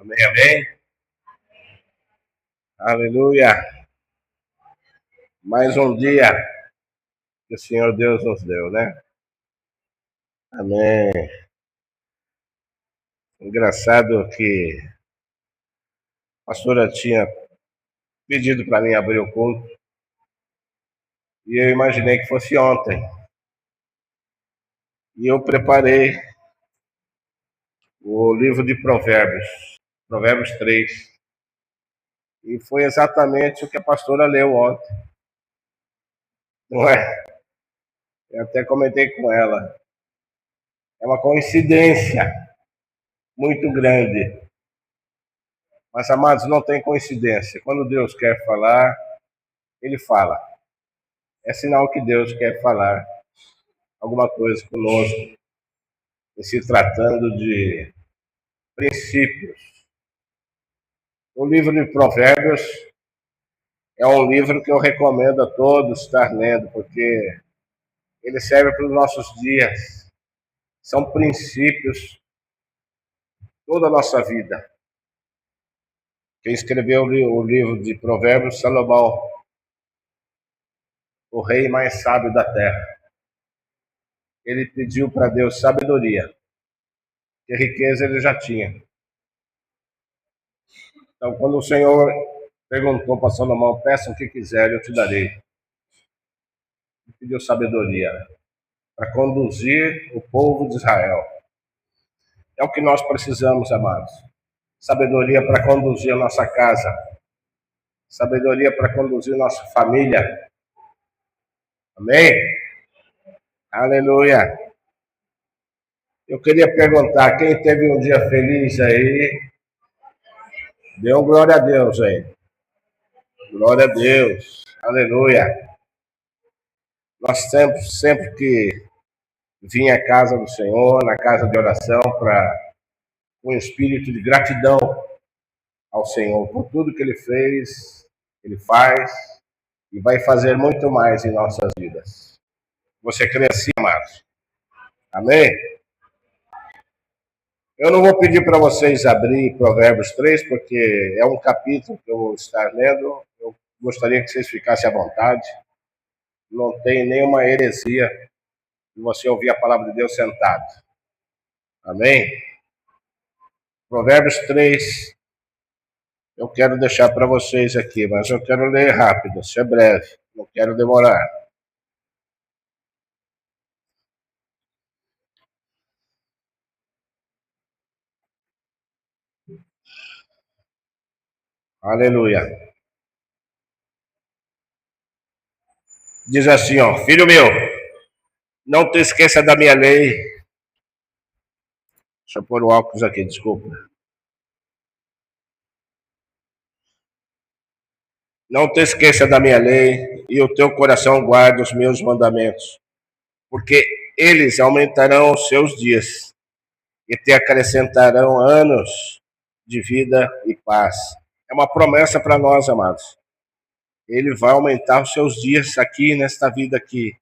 Amém, amém. Aleluia. Mais um dia que o Senhor Deus nos deu, né? Amém. Engraçado que a pastora tinha pedido para mim abrir o culto e eu imaginei que fosse ontem. E eu preparei o livro de Provérbios, Provérbios 3. E foi exatamente o que a pastora leu ontem. Não é? Eu até comentei com ela. É uma coincidência muito grande. Mas, amados, não tem coincidência. Quando Deus quer falar, Ele fala. É sinal que Deus quer falar alguma coisa conosco, em se tratando de princípios. O livro de Provérbios é um livro que eu recomendo a todos estar lendo, porque ele serve para os nossos dias. São princípios toda a nossa vida. Quem escreveu o livro de Provérbios, Salomão, o rei mais sábio da terra. Ele pediu para Deus sabedoria, que riqueza ele já tinha. Então, quando o Senhor perguntou para Salomão, peça o que quiser, eu te darei. Ele pediu sabedoria para conduzir o povo de Israel. É o que nós precisamos, amados. Sabedoria para conduzir a nossa casa. Sabedoria para conduzir nossa família. Amém? Aleluia. Eu queria perguntar, quem teve um dia feliz aí, dê um glória a Deus aí. Glória a Deus. Aleluia. Nós sempre que vim à casa do Senhor, na casa de oração, para um espírito de gratidão ao Senhor por tudo que Ele fez, Ele faz e vai fazer muito mais em nossas vidas. Você crê assim, amados? Amém? Eu não vou pedir para vocês abrir Provérbios 3, porque é um capítulo que eu vou estar lendo. Eu gostaria que vocês ficassem à vontade. Não tem nenhuma heresia de você ouvir a palavra de Deus sentado. Amém? Provérbios 3, eu quero deixar para vocês aqui, mas eu quero ler rápido, ser breve, não quero demorar. Aleluia. Diz assim, ó, filho meu, não te esqueça da minha lei. Deixa eu pôr o óculos aqui, desculpa. Não te esqueça da minha lei e o teu coração guarde os meus mandamentos, porque eles aumentarão os seus dias e te acrescentarão anos de vida e paz. É uma promessa para nós, amados. Ele vai aumentar os seus dias aqui, nesta vida aqui,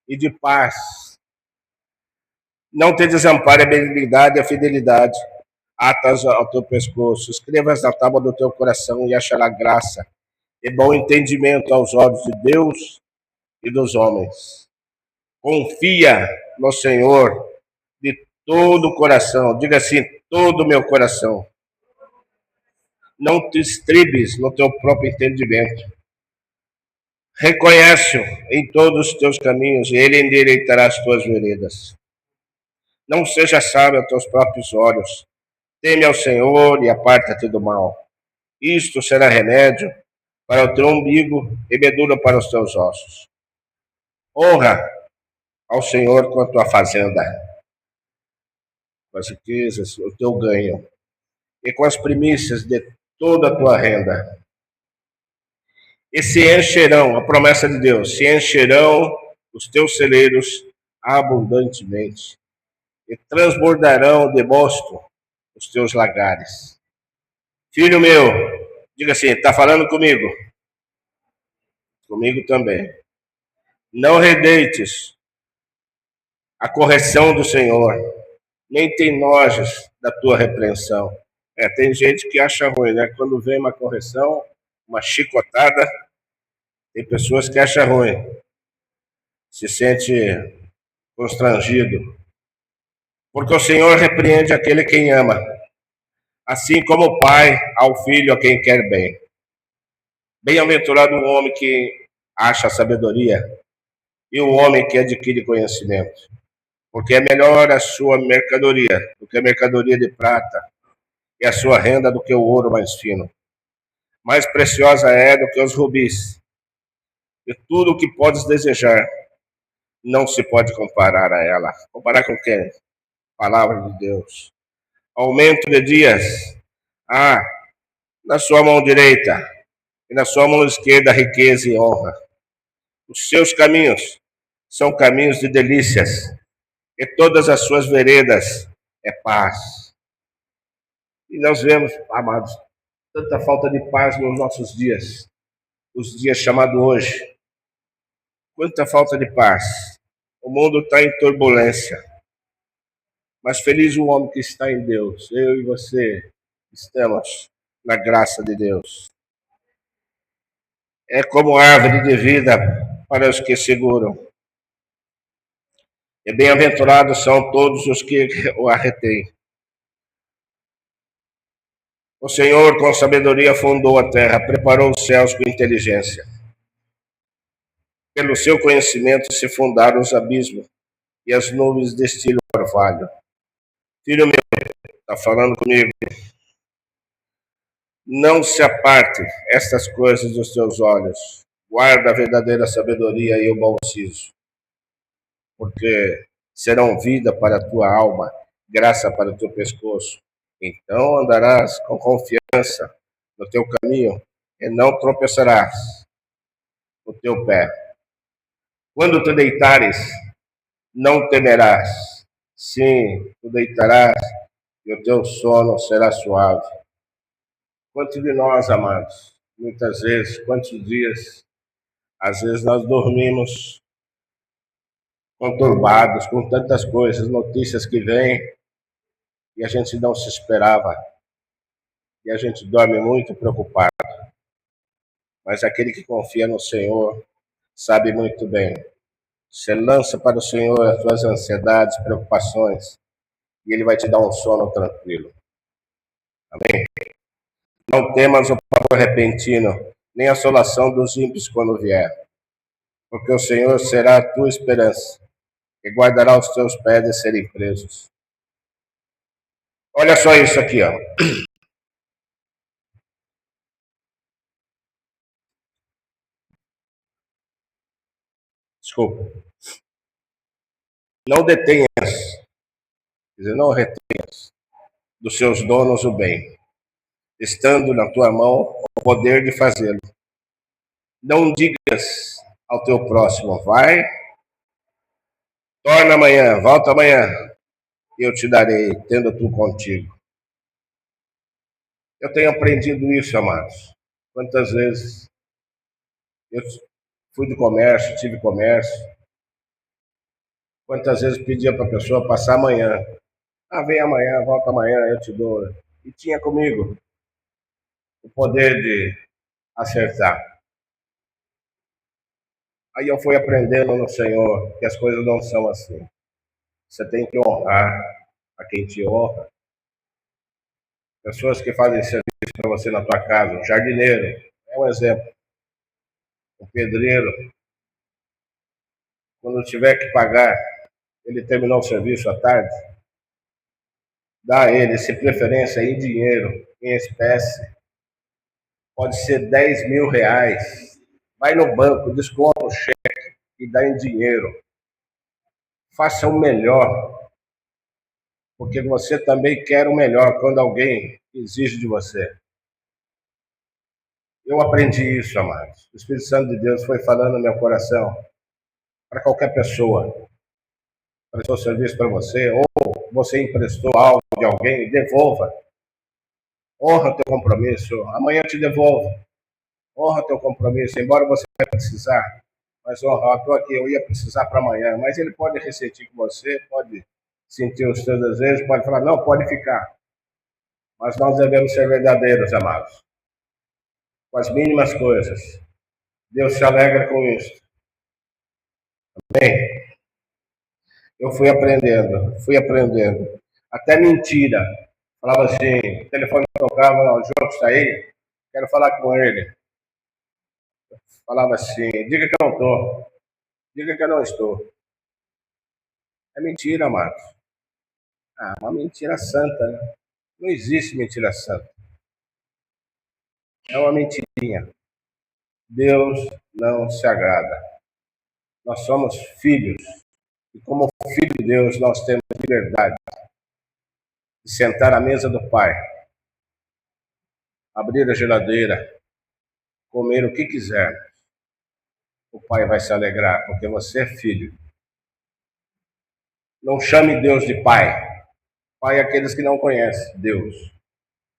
e de paz. Não te desampare a benignidade e a fidelidade, atas ao teu pescoço, escrevas na tábua do teu coração e achará graça e bom entendimento aos olhos de Deus e dos homens. Confia no Senhor de todo o coração, diga assim, todo o meu coração. Não te estribes no teu próprio entendimento. Reconhece-o em todos os teus caminhos e ele endireitará as tuas veredas. Não seja sábio aos teus próprios olhos. Teme ao Senhor e aparta-te do mal. Isto será remédio para o teu umbigo e medula para os teus ossos. Honra ao Senhor com a tua fazenda, com as riquezas, o teu ganho, e com as primícias de toda a tua renda. E se encherão, a promessa de Deus, se encherão os teus celeiros abundantemente, e transbordarão de mosto os teus lagares. Filho meu, diga assim, está falando comigo? Comigo também. Não redeites a correção do Senhor, nem te enojes da tua repreensão, Tem gente que acha ruim, né? Quando vem uma correção, uma chicotada, tem pessoas que acham ruim, se sente constrangido. Porque o Senhor repreende aquele quem ama, assim como o Pai ao Filho a quem quer bem. Bem-aventurado o homem que acha sabedoria e o homem que adquire conhecimento, porque é melhor a sua mercadoria do que a mercadoria de prata, e a sua renda do que o ouro mais fino. Mais preciosa é do que os rubis, e tudo o que podes desejar não se pode comparar a ela. Comparar com quem? Palavra de Deus. Aumento de dias. Na sua mão direita e na sua mão esquerda riqueza e honra. Os seus caminhos são caminhos de delícias, e todas as suas veredas é paz. E nós vemos, amados, tanta falta de paz nos nossos dias, os dias chamados hoje. Quanta falta de paz. O mundo está em turbulência. Mas feliz o homem que está em Deus. Eu e você estamos na graça de Deus. É como árvore de vida para os que seguram. E bem-aventurados são todos os que o retêm. O Senhor com sabedoria fundou a terra, preparou os céus com inteligência. Pelo seu conhecimento se fundaram os abismos, e as nuvens destilam orvalho. Filho meu, está falando comigo. Não se aparte estas coisas dos teus olhos. Guarda a verdadeira sabedoria e o bom siso, porque serão vida para a tua alma, graça para o teu pescoço. Então andarás com confiança no teu caminho e não tropeçarás no teu pé. Quando te deitares, não temerás. Sim, tu deitarás e o teu sono será suave. Quantos de nós, amados, muitas vezes, quantos dias, às vezes nós dormimos conturbados com tantas coisas, notícias que vêm, e a gente não se esperava, e a gente dorme muito preocupado. Mas aquele que confia no Senhor sabe muito bem. Você lança para o Senhor as suas ansiedades, preocupações, e Ele vai te dar um sono tranquilo. Amém? Não temas o pavor repentino, nem a assolação dos ímpios quando vier, porque o Senhor será a tua esperança, e guardará os teus pés de serem presos. Olha só isso aqui, ó. Desculpa. Não detenhas, quer dizer, não retenhas dos seus donos o bem, estando na tua mão o poder de fazê-lo. Não digas ao teu próximo, vai, torna amanhã, volta amanhã, e eu te darei, tendo tu contigo. Eu tenho aprendido isso, amados. Quantas vezes eu fui do comércio, tive comércio, quantas vezes pedia para a pessoa passar amanhã. Vem amanhã, volta amanhã, eu te dou. E tinha comigo o poder de acertar. Aí eu fui aprendendo no Senhor que as coisas não são assim. Você tem que honrar a quem te honra. Pessoas que fazem serviço para você na tua casa, um jardineiro, é um exemplo. Um pedreiro, quando tiver que pagar, ele terminou o serviço à tarde, dá a ele, se preferência em dinheiro, em espécie, pode ser 10 mil reais. Vai no banco, desconta o cheque e dá em dinheiro. Faça o melhor, porque você também quer o melhor quando alguém exige de você. Eu aprendi isso, amados. O Espírito Santo de Deus foi falando no meu coração, para qualquer pessoa, prestou serviço para você, ou você emprestou algo de alguém, devolva. Honra o teu compromisso, amanhã eu te devolvo. Honra o teu compromisso, embora você vai precisar, mas honra, estou aqui, eu ia precisar para amanhã, mas ele pode ressentir com você, pode sentir os seus desejos, pode falar, não, pode ficar. Mas nós devemos ser verdadeiros, amados. Com as mínimas coisas. Deus se alegra com isso. Amém? Eu fui aprendendo. Até mentira. Falava assim, o telefone tocava, o João está aí, quero falar com ele. Falava assim, diga que eu não estou. Diga que eu não estou. É mentira, amados. Uma mentira santa, né? Não existe mentira santa. É uma mentirinha. Deus não se agrada. Nós somos filhos. E como filho de Deus, nós temos liberdade de sentar à mesa do Pai, abrir a geladeira, comer o que quiser. O Pai vai se alegrar, porque você é filho. Não chame Deus de Pai. Pai é aqueles que não conhecem Deus,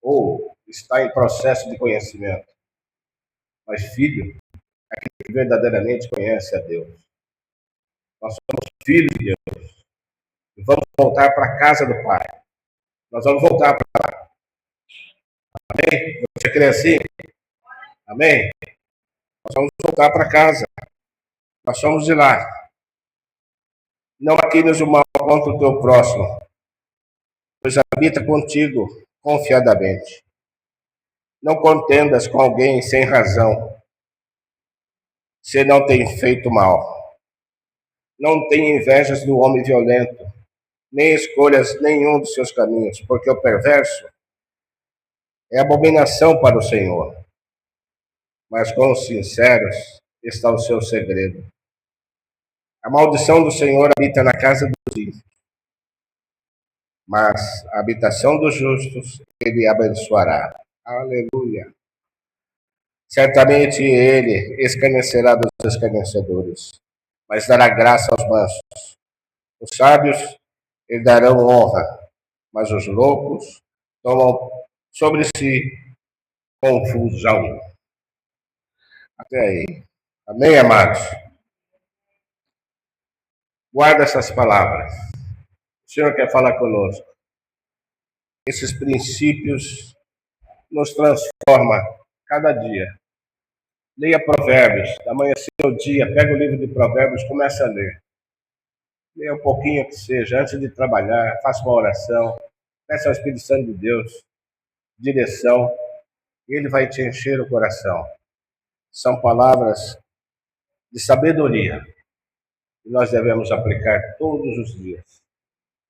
ou está em processo de conhecimento. Mas filho é aquele que verdadeiramente conhece a Deus. Nós somos filhos de Deus. E vamos voltar para a casa do Pai. Nós vamos voltar para lá. Amém? Você crê assim? Amém? Nós vamos voltar para casa. Nós somos de lá. Não aqueles o mal contra o teu próximo, pois habita contigo confiadamente. Não contendas com alguém sem razão, se não tem feito mal. Não tenha invejas do homem violento, nem escolhas nenhum dos seus caminhos, porque o perverso é abominação para o Senhor. Mas com os sinceros está o seu segredo. A maldição do Senhor habita na casa dos ímpios, mas a habitação dos justos ele abençoará. Aleluia. Certamente ele escarnecerá dos escarnecedores, mas dará graça aos mansos. Os sábios lhe darão honra, mas os loucos tomam sobre si confusão. Até aí. Amém, amados? Guarda essas palavras. O Senhor quer falar conosco. Esses princípios nos transformam cada dia. Leia Provérbios. Amanhecer o dia, pega o livro de Provérbios, começa a ler. Leia um pouquinho que seja, antes de trabalhar, faça uma oração. Peça ao Espírito Santo de Deus direção. E ele vai te encher o coração. São palavras de sabedoria que nós devemos aplicar todos os dias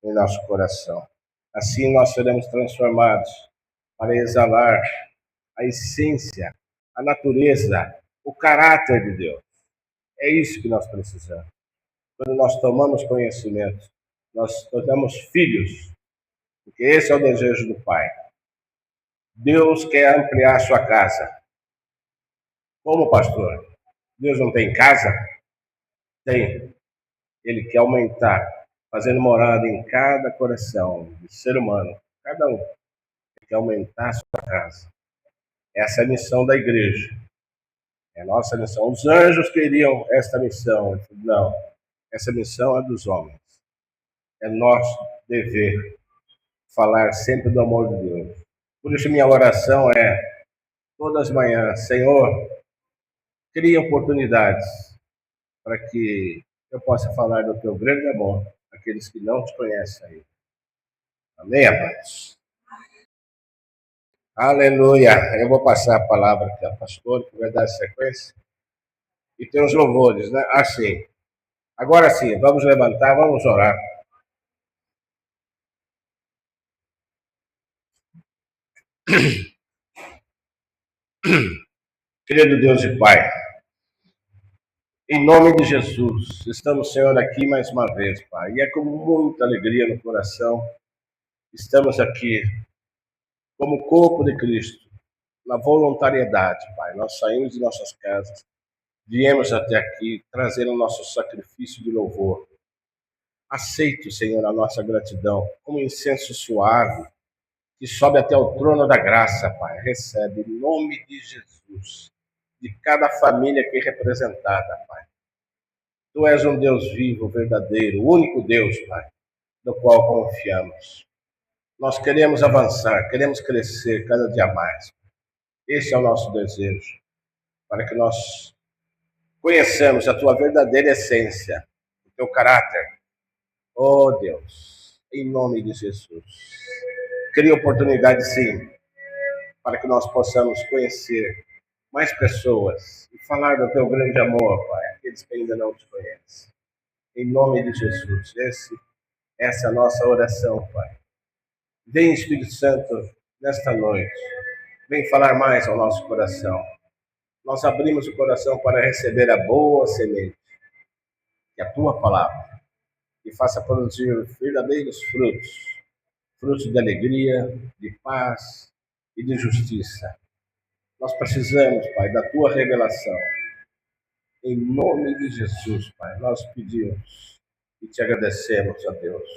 em nosso coração. Assim nós seremos transformados para exalar a essência, a natureza, o caráter de Deus. É isso que nós precisamos. Quando nós tomamos conhecimento, nós tornamos filhos, porque esse é o desejo do Pai. Deus quer ampliar sua casa. Como, pastor? Deus não tem casa? Tem. Ele quer aumentar, fazendo morada em cada coração de ser humano, cada um. Ele quer aumentar a sua casa. Essa é a missão da igreja. É a nossa missão. Os anjos queriam esta missão. Não, essa missão é dos homens. É nosso dever falar sempre do amor de Deus. Por isso minha oração é, todas as manhãs, Senhor, cria oportunidades para que eu possa falar do teu grande amor àqueles que não te conhecem ainda. Amém, amados? Aleluia. Eu vou passar a palavra aqui ao pastor, que vai dar sequência. E tem os louvores, né? Assim. Agora sim, vamos levantar, vamos orar. Querido Deus e Pai, em nome de Jesus, estamos, Senhor, aqui mais uma vez, Pai, e é com muita alegria no coração, estamos aqui como corpo de Cristo, na voluntariedade, Pai. Nós saímos de nossas casas, viemos até aqui, trazendo o nosso sacrifício de louvor. Aceite, Senhor, a nossa gratidão como incenso suave, que sobe até o trono da graça, Pai. Recebe em nome de Jesus, de cada família aqui representada, Pai. Tu és um Deus vivo, verdadeiro, o único Deus, Pai, no qual confiamos. Nós queremos avançar, queremos crescer cada dia mais. Esse é o nosso desejo, para que nós conheçamos a tua verdadeira essência, o teu caráter. Oh Deus, em nome de Jesus. Cria oportunidade, sim, para que nós possamos conhecer mais pessoas e falar do teu grande amor, Pai, aqueles que ainda não te conhecem. Em nome de Jesus, essa é a nossa oração, Pai. Vem, Espírito Santo, nesta noite. Vem falar mais ao nosso coração. Nós abrimos o coração para receber a boa semente, que é a tua palavra, e faça produzir verdadeiros frutos, frutos de alegria, de paz e de justiça. Nós precisamos, Pai, da tua revelação. Em nome de Jesus, Pai, nós pedimos e te agradecemos, ó Deus.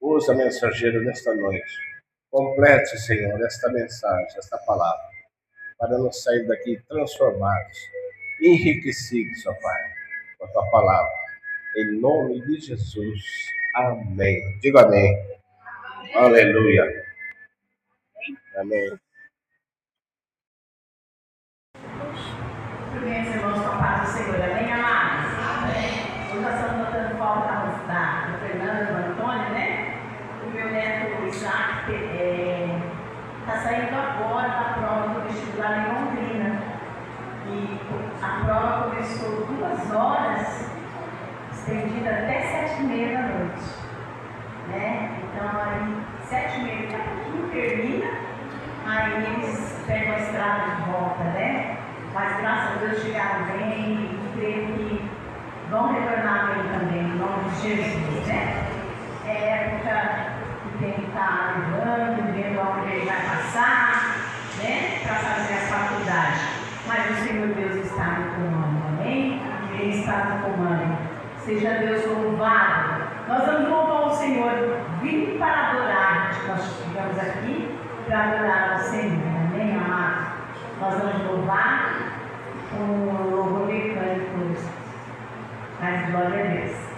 Usa mensageiro nesta noite. Complete, Senhor, esta mensagem, esta palavra, para nos sair daqui transformados, enriquecidos, ó Pai, com a tua palavra. Em nome de Jesus. Amém. Diga amém. Aleluia. Amém. Meus irmãos, com a paz do Senhor, amém, amados? Amém. Hoje nós estamos notando falta do Fernando, do Antônio, né? O meu neto Isaac está saindo agora da prova do vestibular em Londrina. E a prova começou 2 horas, estendida até 7h30 da noite. Né? Então, aí, 7h30, daqui a pouquinho termina, aí eles pegam a estrada de volta, né? Mas graças a Deus chegaram bem e creio que vão retornar bem também, em nome de Jesus, né? É época que tem que estar levando, vendo onde ele vai passar, né? Para fazer a faculdade. Mas o Senhor Deus está no comando, amém? Ele está no comando. Seja Deus louvado. Nós vamos louvar o Senhor, vim para adorar. Nós chegamos aqui para adorar ao Senhor, amém, amado? Nós vamos louvar com o louvor mecânico, mas glória a Deus.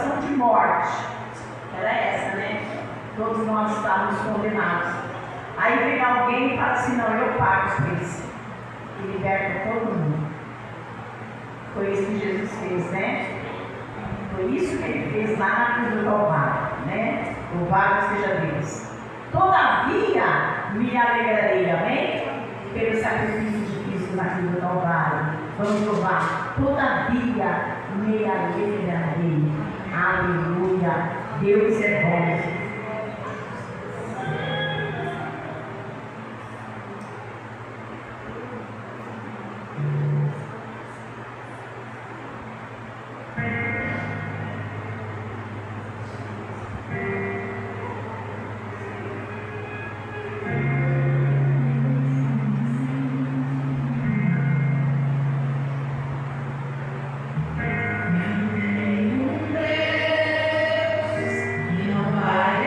acusação de morte. Era essa, né? Todos nós estávamos condenados. Aí vem alguém e fala assim, não, eu pago os preços. E liberta todo mundo. Foi isso que Jesus fez, né? Foi isso que ele fez lá na cruz do Calvário, né? Louvado seja Deus. Todavia me alegrarei, amém? Pelo sacrifício de Cristo na cruz do Calvário. Vamos louvar. Todavia me alegrarei. Aleluia. Deus é bom. Vai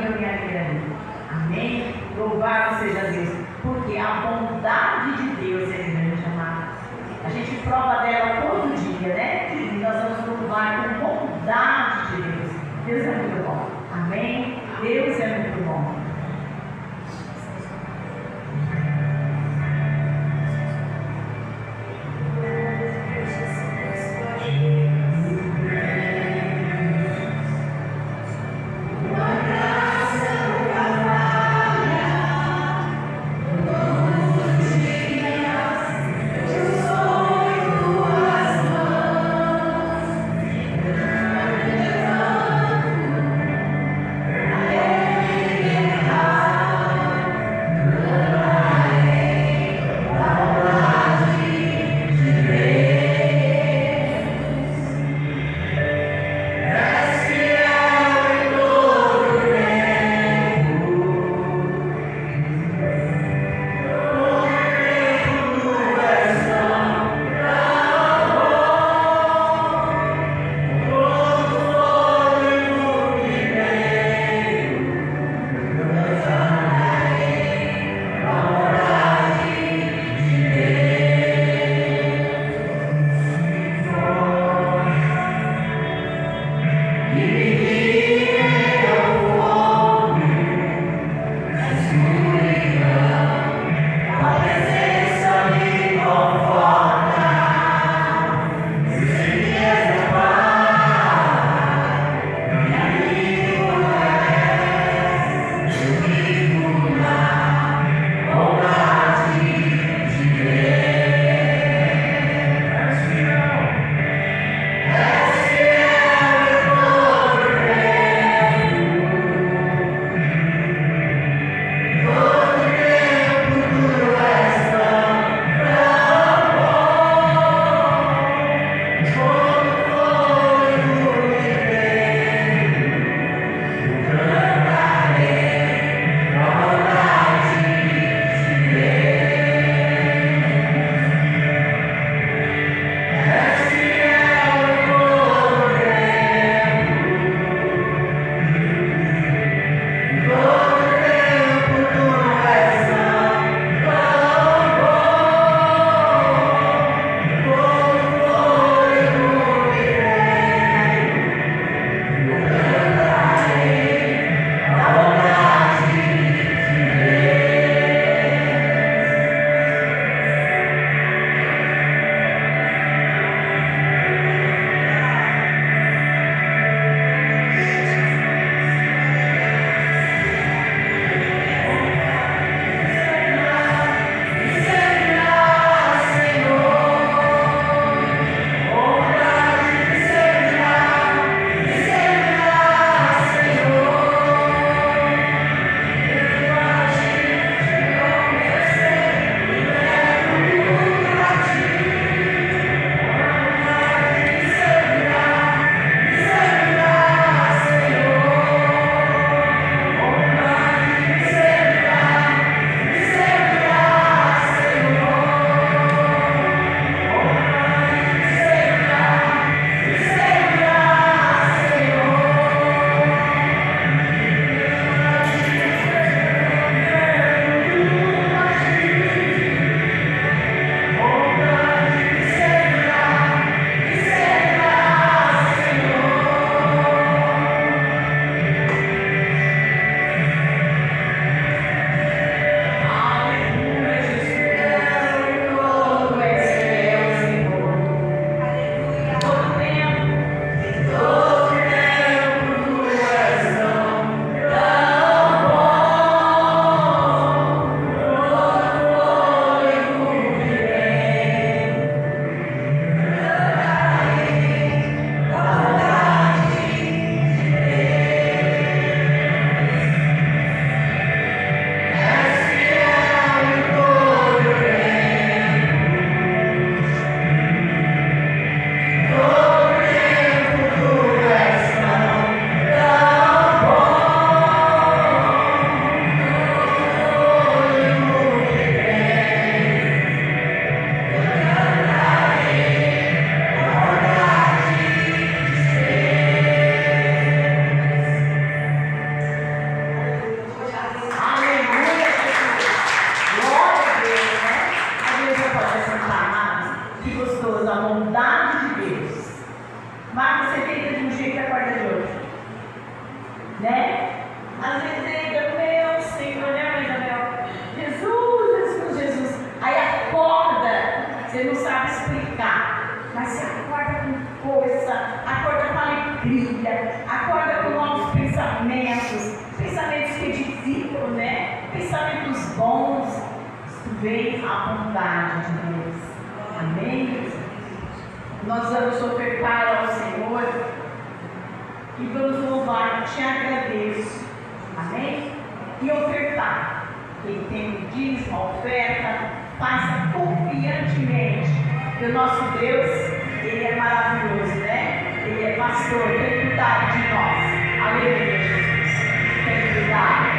eu me alegrarei. Amém? Louvado seja Deus, porque a bondade de Deus é grande, amado. A gente prova dela todo dia, né? E nós vamos provar com bondade de Deus. Deus é muito bom. Amém? Deus é muito bom. vem a bondade de Deus. Amém? Nós vamos ofertar ao Senhor e vamos louvar, te agradeço. Amém? E ofertar. Quem tem dízimo, oferta, faça confiantemente. Que o nosso Deus, Ele é maravilhoso, né? Ele é pastor, tem cuidado de nós. Aleluia, Jesus. Tem cuidado.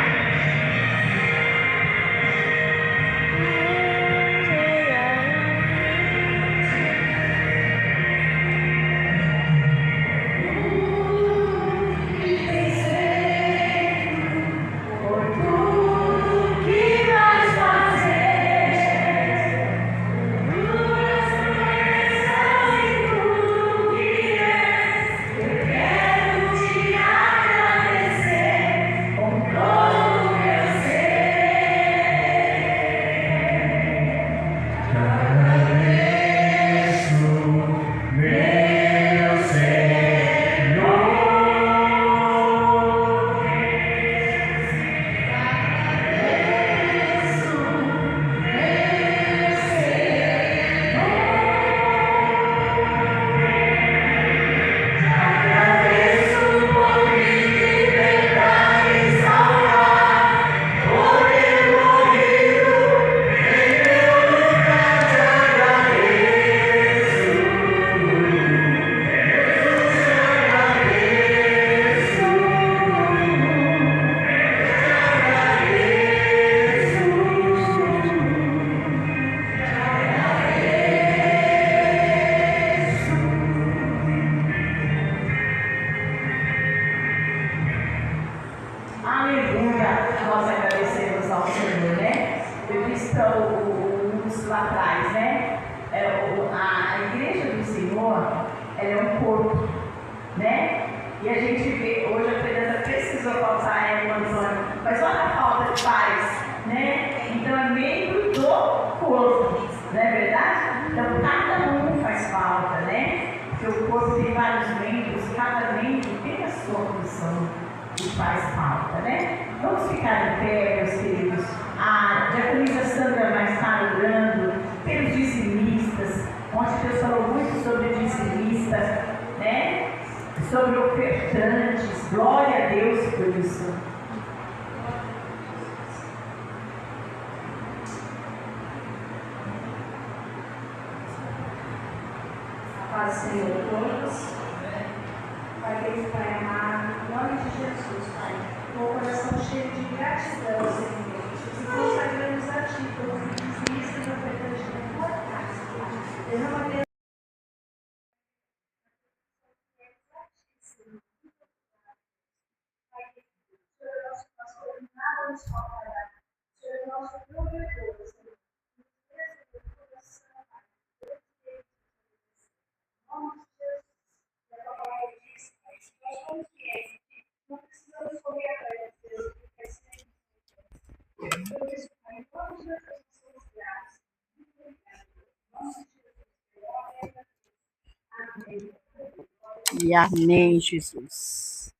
E amém, Jesus.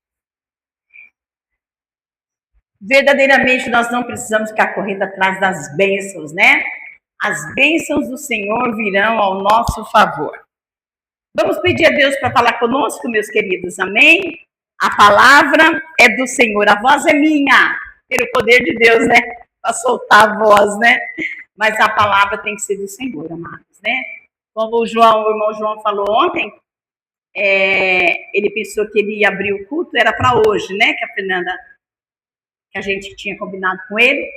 Verdadeiramente nós não precisamos ficar correndo atrás das bênçãos, né? As bênçãos do Senhor virão ao nosso favor. Vamos pedir a Deus para falar conosco, meus queridos, amém? A palavra é do Senhor, a voz é minha, pelo poder de Deus, né? Para soltar a voz, né? Mas a palavra tem que ser do Senhor, amados, né? Como o irmão João falou ontem, ele pensou que ele ia abrir o culto, era para hoje, né? Que a Fernanda, que a gente tinha combinado com ele,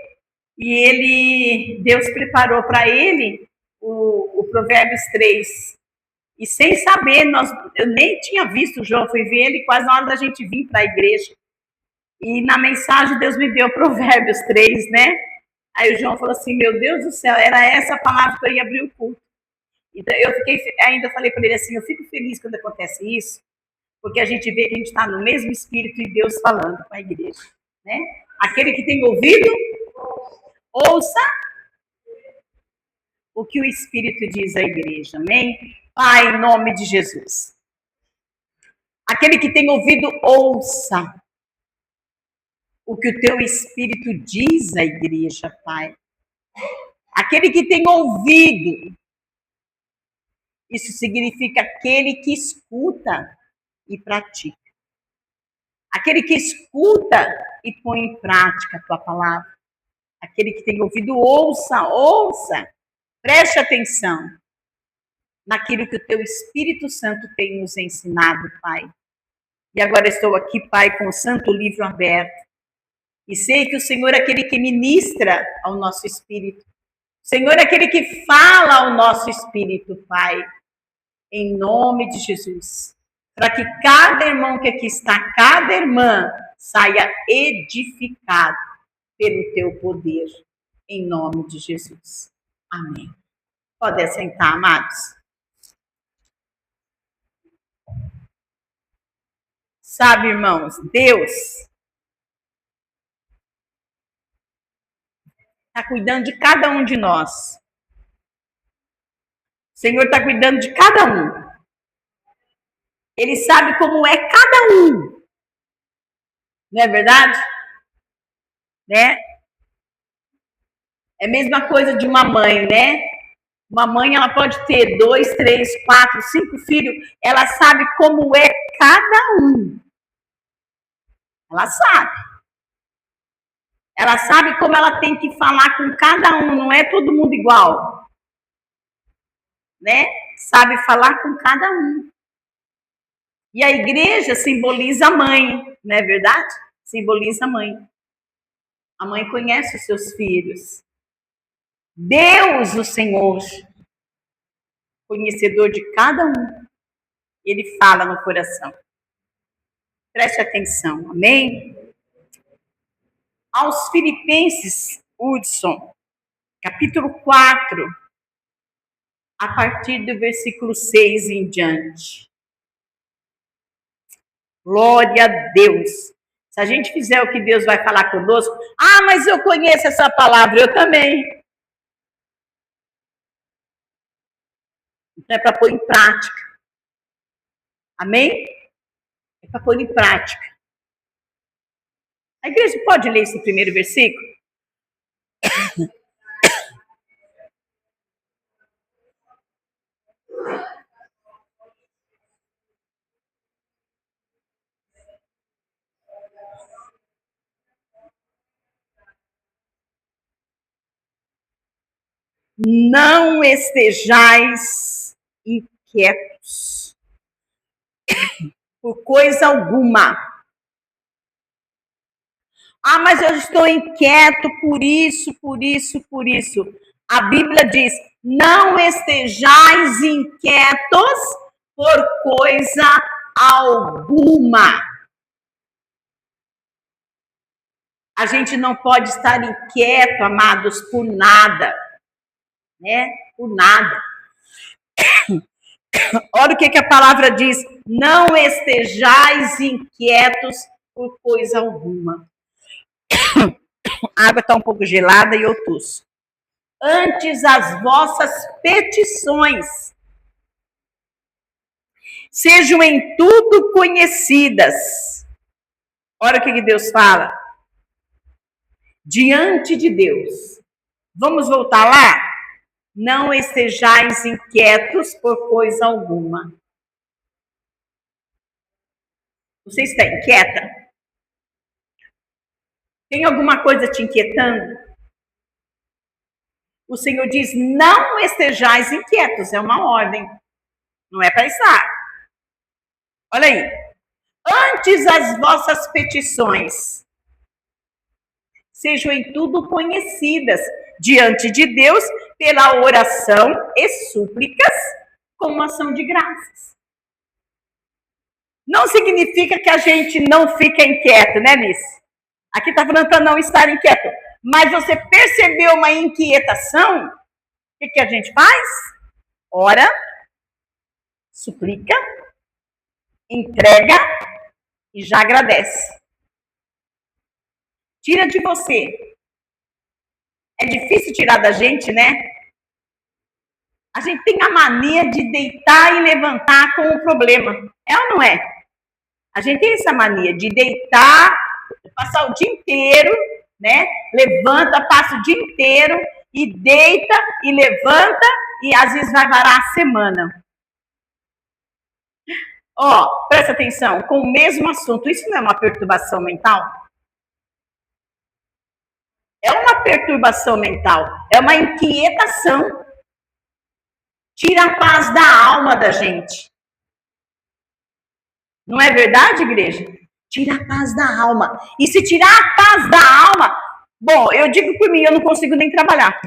e Deus preparou para ele o Provérbios 3. E sem saber, eu nem tinha visto o João, fui ver ele quase na hora da gente vir para a igreja. E na mensagem Deus me deu Provérbios 3, né? Aí o João falou assim, meu Deus do céu, era essa a palavra que eu ia abrir o culto. Então ainda falei para ele assim, eu fico feliz quando acontece isso, porque a gente vê que a gente está no mesmo espírito e Deus falando com a igreja, né? Aquele que tem ouvido, ouça o que o Espírito diz à igreja, amém? Pai, em nome de Jesus. Aquele que tem ouvido, ouça o que o teu Espírito diz à igreja, Pai. Aquele que tem ouvido. Isso significa aquele que escuta e pratica. Aquele que escuta e põe em prática a tua palavra. Aquele que tem ouvido, ouça. Preste atenção naquilo que o teu Espírito Santo tem nos ensinado, Pai. E agora estou aqui, Pai, com o santo livro aberto. E sei que o Senhor é aquele que ministra ao nosso espírito. O Senhor é aquele que fala ao nosso espírito, Pai. Em nome de Jesus. Para que cada irmão que aqui está, cada irmã, saia edificado pelo teu poder. Em nome de Jesus. Amém. Pode sentar, amados. Sabe, irmãos, Deus está cuidando de cada um de nós. O Senhor está cuidando de cada um. Ele sabe como é cada um. Não é verdade? Né? É a mesma coisa de uma mãe, né? Uma mãe, ela pode ter 2, 3, 4, 5 filhos. Ela sabe como é cada um. Ela sabe. Ela sabe como ela tem que falar com cada um. Não é todo mundo igual. Né? Sabe falar com cada um. E a igreja simboliza a mãe, não é verdade? Simboliza a mãe. A mãe conhece os seus filhos. Deus, o Senhor, conhecedor de cada um, ele fala no coração. Preste atenção, amém? Aos Filipenses, Hudson, capítulo 4, a partir do versículo 6 em diante. Glória a Deus. Se a gente fizer o que Deus vai falar conosco, mas eu conheço essa palavra, eu também. Então é para pôr em prática. Amém? É para pôr em prática. A igreja pode ler esse primeiro versículo? Não estejais inquietos por coisa alguma. Mas eu estou inquieto por isso. A Bíblia diz, não estejais inquietos por coisa alguma. A gente não pode estar inquieto, amados, por nada. Né? Por nada. Olha o que a palavra diz. Não estejais inquietos por coisa alguma. A água está um pouco gelada e eu tosso. Antes as vossas petições sejam em tudo conhecidas. Olha o que Deus fala. Diante de Deus. Vamos voltar lá? Não estejais inquietos por coisa alguma. Você está inquieta? Tem alguma coisa te inquietando? O Senhor diz, não estejais inquietos. É uma ordem. Não é para estar. Olha aí. Antes as vossas petições sejam em tudo conhecidas diante de Deus pela oração e súplicas com ação de graças. Não significa que a gente não fica inquieto, né, Miss? Aqui está falando para não estar inquieto. Mas você percebeu uma inquietação? O que a gente faz? Ora, suplica, entrega e já agradece. Tira de você. É difícil tirar da gente, né? A gente tem a mania de deitar e levantar com o problema. É ou não é? A gente tem essa mania de deitar, passar o dia inteiro, né? Levanta, passa o dia inteiro e deita e levanta e às vezes vai varar a semana. Ó, presta atenção, com o mesmo assunto, isso não é uma perturbação mental? É uma perturbação mental, é uma inquietação. Tira a paz da alma da gente. Não é verdade, igreja? Tira a paz da alma. E se tirar a paz da alma, bom, eu digo por mim, eu não consigo nem trabalhar.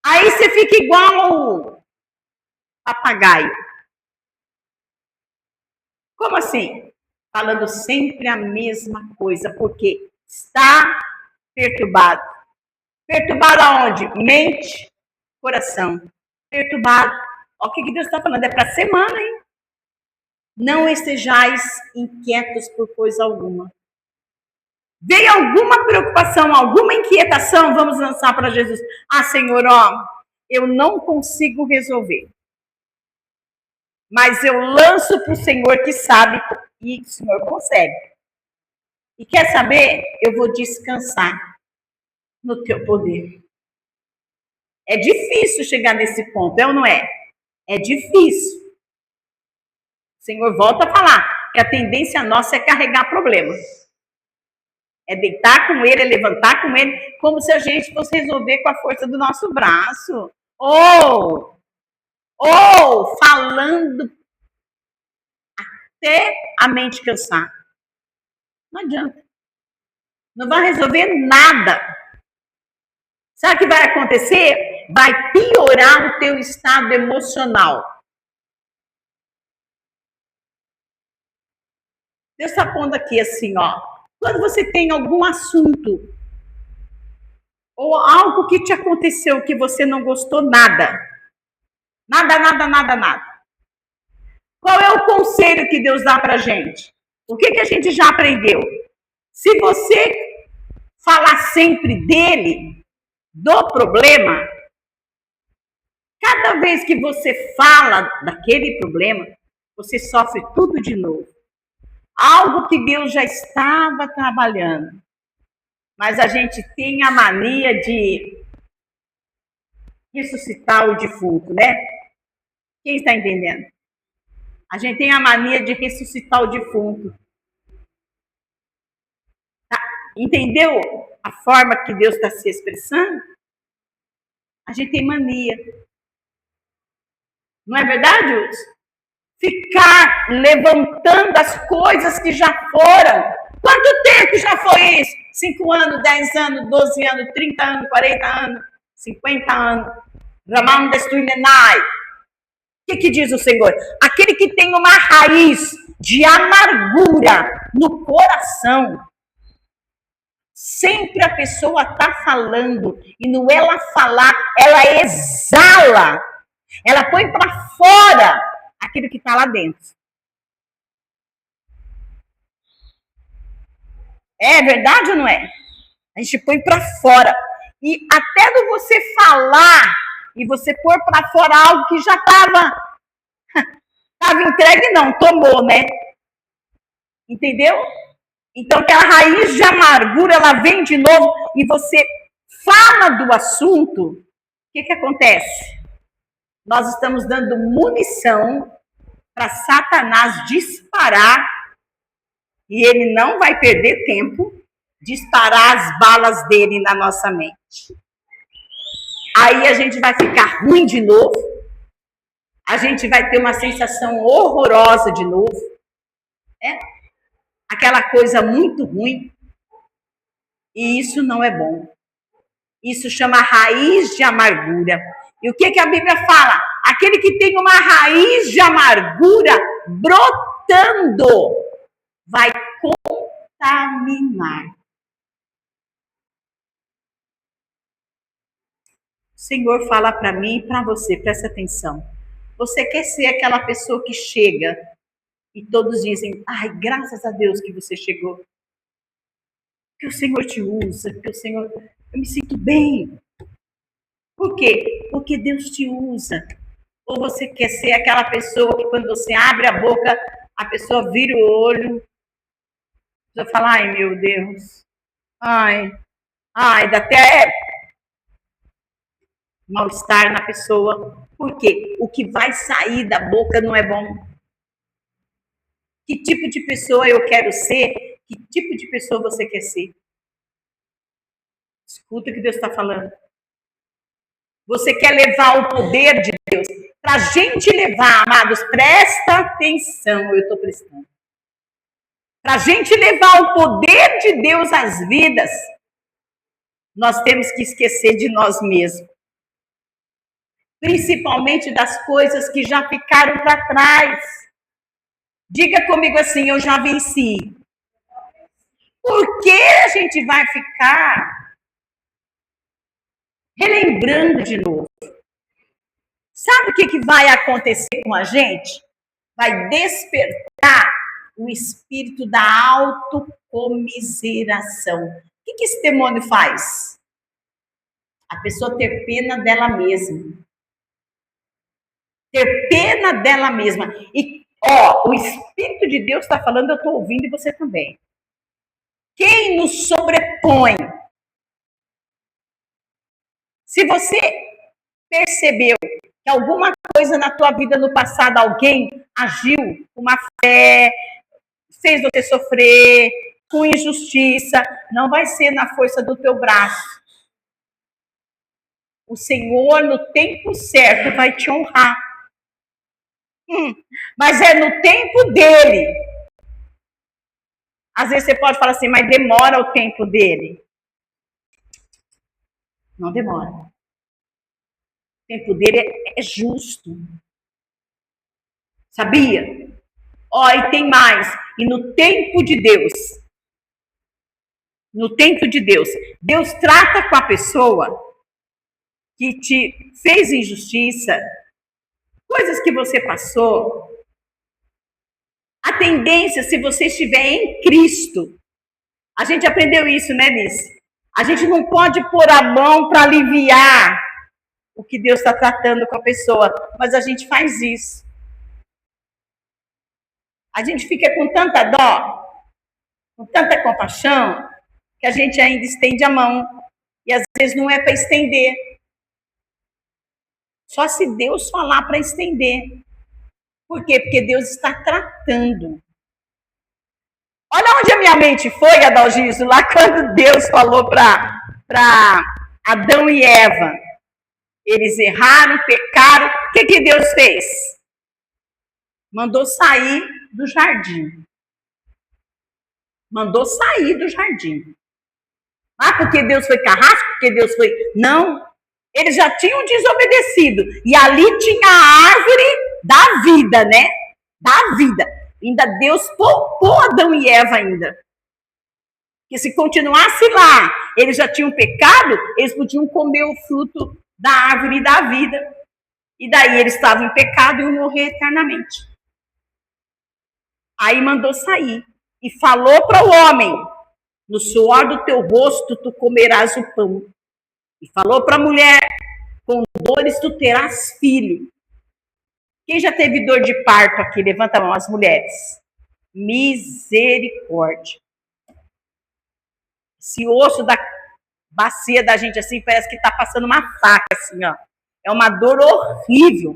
Aí você fica igual papagaio. Como assim? Falando sempre a mesma coisa, porque está perturbado. Perturbado aonde? Mente, coração. Perturbado. Olha o que Deus está falando, é para a semana, hein? Não estejais inquietos por coisa alguma. Veio alguma preocupação, alguma inquietação, vamos lançar para Jesus. Ah, Senhor, ó, eu não consigo resolver. Mas eu lanço para o Senhor que sabe e o Senhor consegue. E quer saber? Eu vou descansar no teu poder. É difícil chegar nesse ponto, é ou não é? É difícil. O Senhor volta a falar que a tendência nossa é carregar problemas. É deitar com ele, é levantar com ele, como se a gente fosse resolver com a força do nosso braço. Ou falando até a mente cansar. Não adianta. Não vai resolver nada. Sabe o que vai acontecer? Vai piorar o teu estado emocional. Deus está pondo aqui assim, ó. Quando você tem algum assunto ou algo que te aconteceu que você não gostou nada. Nada. Qual é o conselho que Deus dá pra gente? O que a gente já aprendeu? Se você falar sempre dele, do problema, cada vez que você fala daquele problema, você sofre tudo de novo. Algo que Deus já estava trabalhando. Mas a gente tem a mania de ressuscitar o defunto, né? Quem está entendendo? A gente tem a mania de ressuscitar o defunto. Tá? Entendeu a forma que Deus está se expressando? A gente tem mania. Não é verdade, Hudson? Ficar levantando as coisas que já foram. Quanto tempo já foi isso? 5 anos, 10 anos, 12 anos, 30 anos, 40 anos, 50 anos. Ramam destruinenai. O que diz o Senhor? Aquele que tem uma raiz de amargura no coração. Sempre a pessoa está falando. E no ela falar, ela exala. Ela põe para fora aquilo que está lá dentro. É verdade ou não é? A gente põe para fora. E até do você falar e você pôr para fora algo que já estava entregue, não, tomou, né? Entendeu? Então, aquela raiz de amargura, ela vem de novo e você fala do assunto. O que acontece? Nós estamos dando munição para Satanás disparar e ele não vai perder tempo disparar as balas dele na nossa mente. Aí a gente vai ficar ruim de novo, a gente vai ter uma sensação horrorosa de novo, né? Aquela coisa muito ruim, e isso não é bom. Isso chama raiz de amargura. E o que a Bíblia fala? Aquele que tem uma raiz de amargura brotando vai contaminar. O Senhor fala para mim e para você, presta atenção. Você quer ser aquela pessoa que chega e todos dizem, ai, graças a Deus que você chegou. Que o Senhor te usa, que o Senhor... Eu me sinto bem. Por quê? Porque Deus te usa. Ou você quer ser aquela pessoa que quando você abre a boca, a pessoa vira o olho, você fala, ai meu Deus, ai, Ai, dá até mal-estar na pessoa. Por quê? O que vai sair da boca não é bom. Que tipo de pessoa eu quero ser? Que tipo de pessoa você quer ser? Escuta o que Deus está falando. Você quer levar o poder de Deus? Para a gente levar, amados, presta atenção, eu estou prestando. Para a gente levar o poder de Deus às vidas, nós temos que esquecer de nós mesmos. Principalmente das coisas que já ficaram para trás. Diga comigo assim, eu já venci. Por que a gente vai ficar relembrando de novo? Sabe o que vai acontecer com a gente? Vai despertar o espírito da autocomiseração. O que esse demônio faz? A pessoa ter pena dela mesma. Ter pena dela mesma. E, ó, o Espírito de Deus está falando, eu estou ouvindo e você também. Quem nos sobrepõe? Se você percebeu que alguma coisa na tua vida no passado, alguém agiu com má fé, fez você sofrer, com injustiça, não vai ser na força do teu braço. O Senhor, no tempo certo, vai te honrar. Mas é no tempo dele. Às vezes você pode falar assim, mas demora o tempo dele. Não demora. O tempo dele é justo. Sabia? Ó, e tem mais. E no tempo de Deus, Deus trata com a pessoa que te fez injustiça, coisas que você passou. A tendência, se você estiver em Cristo, a gente aprendeu isso, né, Nice? A gente não pode pôr a mão para aliviar o que Deus está tratando com a pessoa, mas a gente faz isso. A gente fica com tanta dó, com tanta compaixão, que a gente ainda estende a mão. E às vezes não é para estender. Só se Deus falar para estender. Por quê? Porque Deus está tratando. Olha onde a minha mente foi, Adalgiso, lá quando Deus falou para Adão e Eva. Eles erraram, pecaram. O que Deus fez? Mandou sair do jardim. Mandou sair do jardim. Ah, porque Deus foi carrasco? Porque Deus foi... Não. Eles já tinham desobedecido. E ali tinha a árvore da vida, né? Da vida. Ainda Deus poupou Adão e Eva ainda. Que se continuasse lá, eles já tinham pecado, eles podiam comer o fruto da árvore da vida. E daí eles estavam em pecado e iam morrer eternamente. Aí mandou sair. E falou para o homem, no suor do teu rosto tu comerás o pão. E falou para a mulher, com dores tu terás filho. Quem já teve dor de parto aqui? Levanta a mão, as mulheres. Misericórdia. Esse osso da bacia da gente assim, parece que está passando uma faca assim, ó. É uma dor horrível.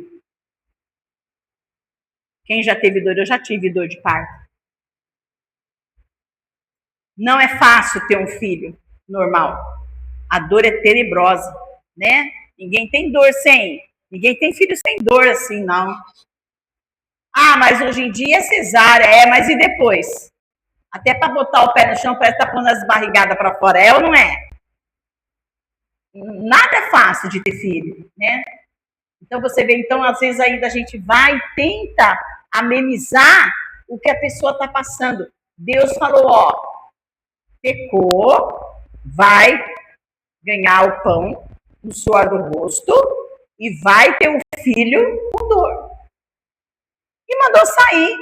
Quem já teve dor? Eu já tive dor de parto. Não é fácil ter um filho normal. A dor é tenebrosa, né? Ninguém tem dor ninguém tem filho sem dor assim, não. Ah, mas hoje em dia é cesárea, mas e depois? Até para botar o pé no chão, parece que tá pondo as barrigadas para fora, é ou não é? Nada é fácil de ter filho, né? Então você vê, então às vezes ainda a gente vai e tenta amenizar o que a pessoa está passando. Deus falou, ó, pecou, vai ganhar o pão no suor do rosto e vai ter um filho com dor. E mandou sair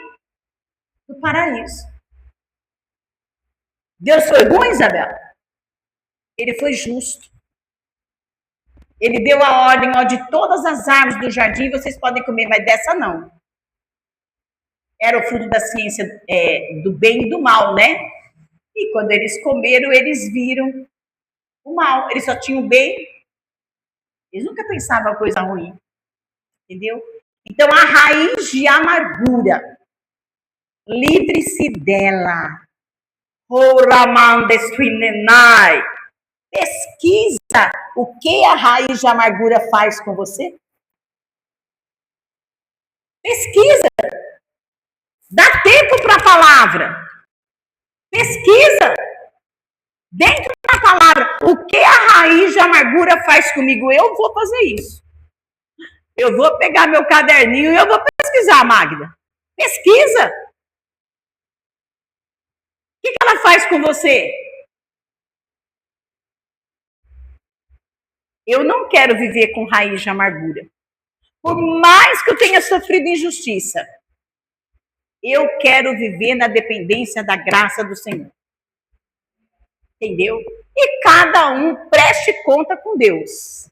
do paraíso. Deus foi bom, Isabel? Ele foi justo. Ele deu a ordem, ó, de todas as árvores do jardim vocês podem comer, mas dessa não. Era o fruto da ciência do bem e do mal, né? E quando eles comeram, eles viram o mal. Eles só tinham o bem. Eles nunca pensavam coisa ruim. Entendeu? Então, a raiz de amargura, livre-se dela. Pesquisa o que a raiz de amargura faz com você. Pesquisa. Dá tempo para a palavra. Pesquisa. Dentro da palavra, o que a raiz de amargura faz comigo? Eu vou fazer isso. Eu vou pegar meu caderninho e eu vou pesquisar, Magda. Pesquisa. O que ela faz com você? Eu não quero viver com raiz de amargura. Por mais que eu tenha sofrido injustiça, eu quero viver na dependência da graça do Senhor. Entendeu? E cada um preste conta com Deus.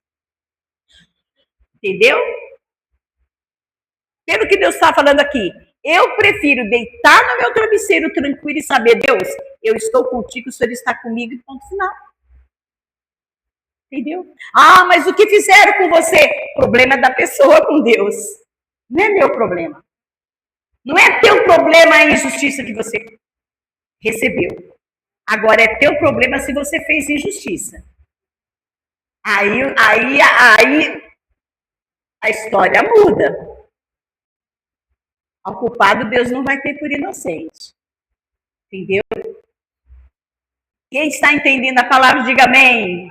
Entendeu? Pelo que Deus está falando aqui, eu prefiro deitar no meu travesseiro tranquilo e saber, Deus, eu estou contigo, o Senhor está comigo e ponto final. Entendeu? Ah, mas o que fizeram com você? Problema da pessoa com Deus. Não é meu problema. Não é teu problema a injustiça que você recebeu. Agora é teu problema se você fez injustiça. Aí a história muda. Ao culpado Deus não vai ter por inocente. Entendeu? Quem está entendendo a palavra, diga amém.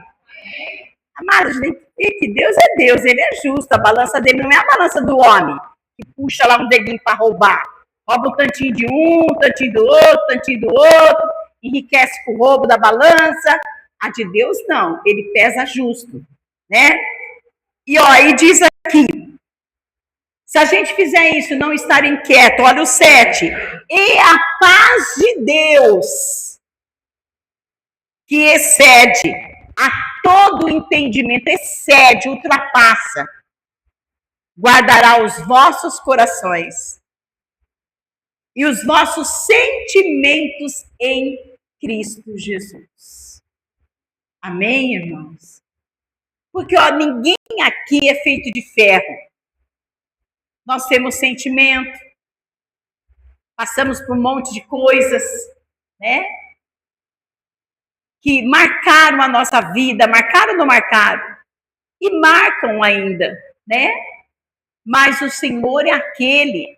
Amados, que Deus é Deus, Ele é justo. A balança dele não é a balança do homem, que puxa lá um dedinho para roubar. Rouba um tantinho de um, tantinho do outro, enriquece com o roubo da balança. A de Deus não, Ele pesa justo, né? E ó, e diz aqui, se a gente fizer isso, não estar inquieto, olha o 7, e a paz de Deus, que excede a todo entendimento, excede, ultrapassa, guardará os vossos corações e os vossos sentimentos em Cristo Jesus. Amém, irmãos? Porque ó, ninguém aqui é feito de ferro. Nós temos sentimento, passamos por um monte de coisas, né? Que marcaram a nossa vida, marcaram ou não marcaram? E marcam ainda, né? Mas o Senhor é aquele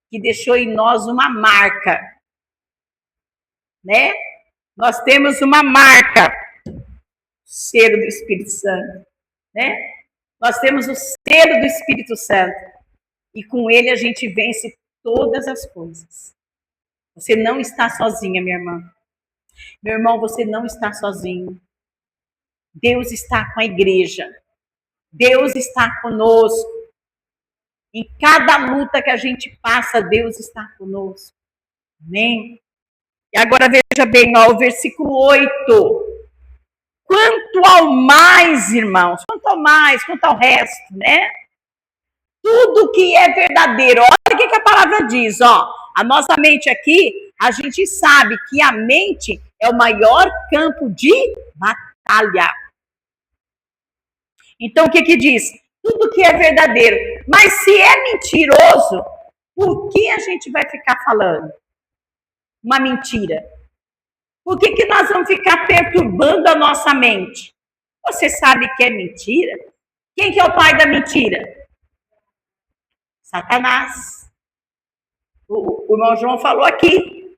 que deixou em nós uma marca, né? Nós temos uma marca, o selo do Espírito Santo, né? Nós temos o selo do Espírito Santo e com ele a gente vence todas as coisas. Você não está sozinha, minha irmã. Meu irmão, você não está sozinho. Deus está com a igreja. Deus está conosco. Em cada luta que a gente passa, Deus está conosco. Amém? E agora veja bem, ó, o versículo 8. Quanto ao mais, irmãos, quanto ao resto, né? Tudo que é verdadeiro. Olha o que a palavra diz, ó. A nossa mente aqui, a gente sabe que a mente é o maior campo de batalha. Então, o que diz? Tudo que é verdadeiro. Mas se é mentiroso, por que a gente vai ficar falando uma mentira? Por que nós vamos ficar perturbando a nossa mente? Você sabe que é mentira? Quem que é o pai da mentira? Satanás. O irmão João falou aqui.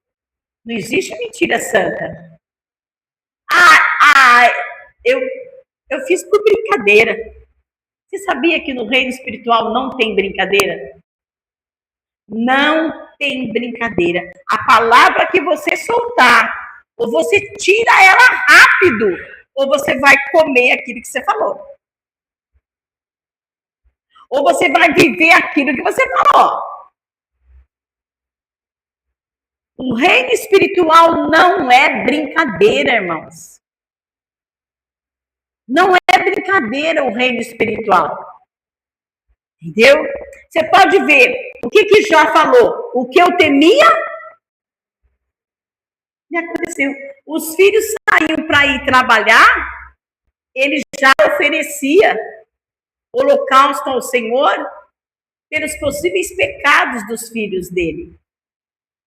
Não existe mentira santa. Eu fiz por brincadeira. Você sabia que no reino espiritual não tem brincadeira? Não tem brincadeira. A palavra que você soltar, ou você tira ela rápido, ou você vai comer aquilo que você falou. Ou você vai viver aquilo que você falou. O reino espiritual não é brincadeira, irmãos. Não é brincadeira o reino espiritual. Entendeu? Você pode ver o que Jó falou. O que eu temia, me aconteceu. Os filhos saíam para ir trabalhar, ele já oferecia holocausto ao Senhor pelos possíveis pecados dos filhos dele.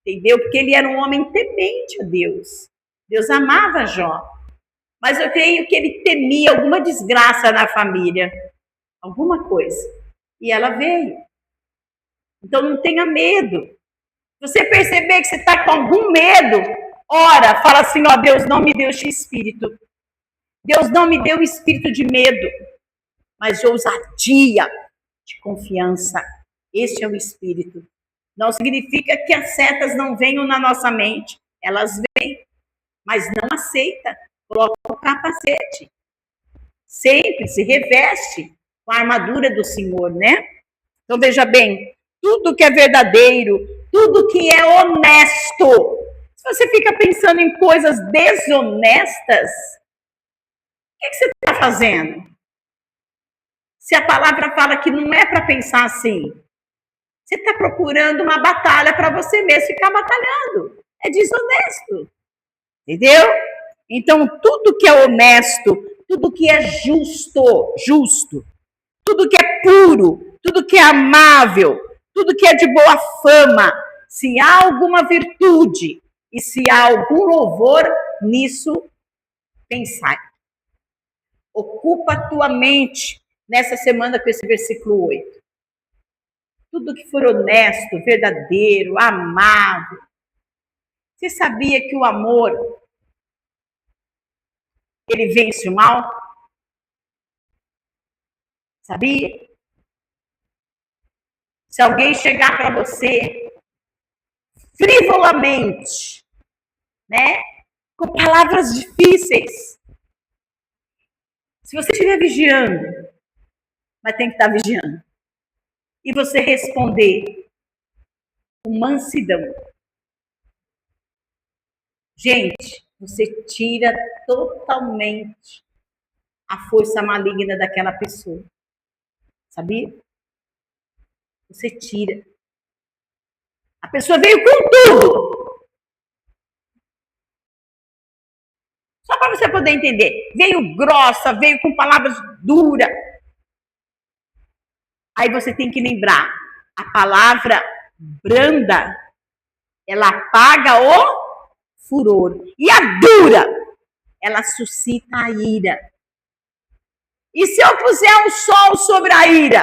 Entendeu? Porque ele era um homem temente a Deus. Deus amava Jó. Mas eu creio que ele temia alguma desgraça na família. Alguma coisa. E ela veio. Então não tenha medo. Se você perceber que você está com algum medo, ora, fala assim, ó, Deus não me deu este espírito. Deus não me deu espírito de medo, mas de ousadia, de confiança. Este é o espírito. Não significa que as setas não venham na nossa mente. Elas vêm, mas não aceita. Coloca o capacete. Sempre se reveste com a armadura do Senhor, né? Então veja bem, tudo que é verdadeiro, tudo que é honesto. Se você fica pensando em coisas desonestas, o que você está fazendo? Se a palavra fala que não é para pensar assim, você está procurando uma batalha para você mesmo ficar batalhando. É desonesto. Entendeu? Então, tudo que é honesto, tudo que é justo, tudo que é puro, tudo que é amável, tudo que é de boa fama, se há alguma virtude e se há algum louvor, nisso pensai. Ocupa a tua mente nessa semana com esse versículo 8. Tudo que for honesto, verdadeiro, amável. Você sabia que o amor, ele vence o mal? Sabia? Se alguém chegar para você frivolamente, né, com palavras difíceis, se você estiver vigiando, mas tem que estar vigiando, e você responder com mansidão, gente, você tira totalmente a força maligna daquela pessoa. Sabia? Você tira. A pessoa veio com tudo. Só para você poder entender. Veio grossa, veio com palavras duras. Aí você tem que lembrar. A palavra branda, ela apaga o furor. E a dura, ela suscita a ira. E se eu puser um sol sobre a ira,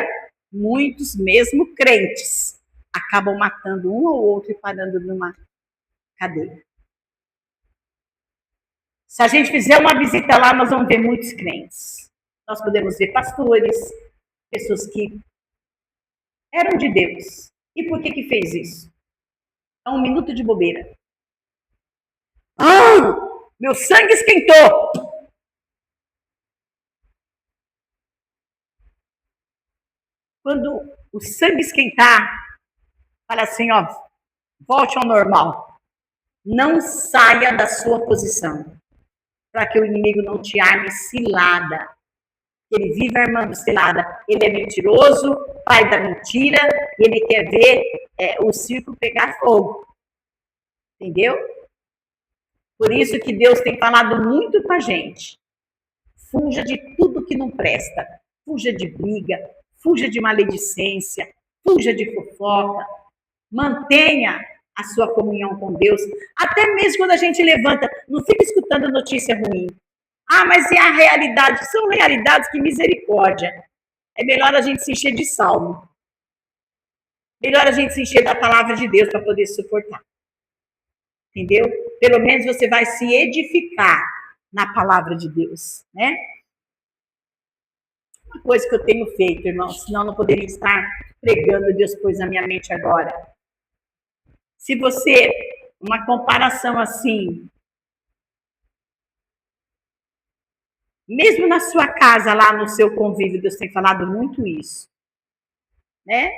muitos, mesmo crentes, acabam matando um ou outro e parando numa cadeia. Se a gente fizer uma visita lá, nós vamos ver muitos crentes. Nós podemos ver pastores, pessoas que eram de Deus. E por que fez isso? É um minuto de bobeira. Ah, meu sangue esquentou. Quando o sangue esquentar, fala assim, ó, volte ao normal. Não saia da sua posição, para que o inimigo não te arme cilada. Ele vive armando cilada. Ele é mentiroso, pai da mentira, e ele quer ver o circo pegar fogo. Entendeu? Por isso que Deus tem falado muito com a gente. Fuja de tudo que não presta. Fuja de briga, fuja de maledicência, fuja de fofoca. Mantenha a sua comunhão com Deus. Até mesmo quando a gente levanta, não fica escutando notícia ruim. Ah, mas é a realidade. São realidades que misericórdia. É melhor a gente se encher de salmo. Melhor a gente se encher da palavra de Deus para poder suportar. Entendeu? Pelo menos você vai se edificar na palavra de Deus, né? Uma coisa que eu tenho feito, irmãos, senão eu não poderia estar pregando, Deus pôs na minha mente agora. Se você, uma comparação assim, mesmo na sua casa, lá no seu convívio, Deus tem falado muito isso, né?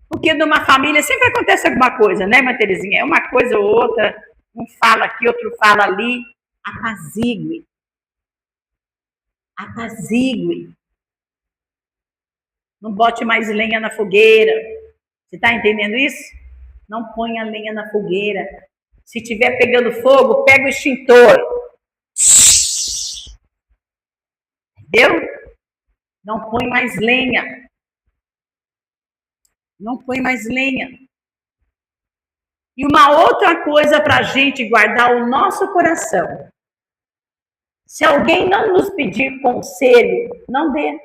Porque numa família sempre acontece alguma coisa, né, Irmã Terezinha? É uma coisa ou outra, um fala aqui, outro fala ali. Apazigue. Apazigue. Não bote mais lenha na fogueira. Você está entendendo isso? Não ponha lenha na fogueira. Se estiver pegando fogo, pega o extintor. Entendeu? Não põe mais lenha. Não põe mais lenha. E uma outra coisa para a gente guardar o nosso coração. Se alguém não nos pedir conselho, não dê.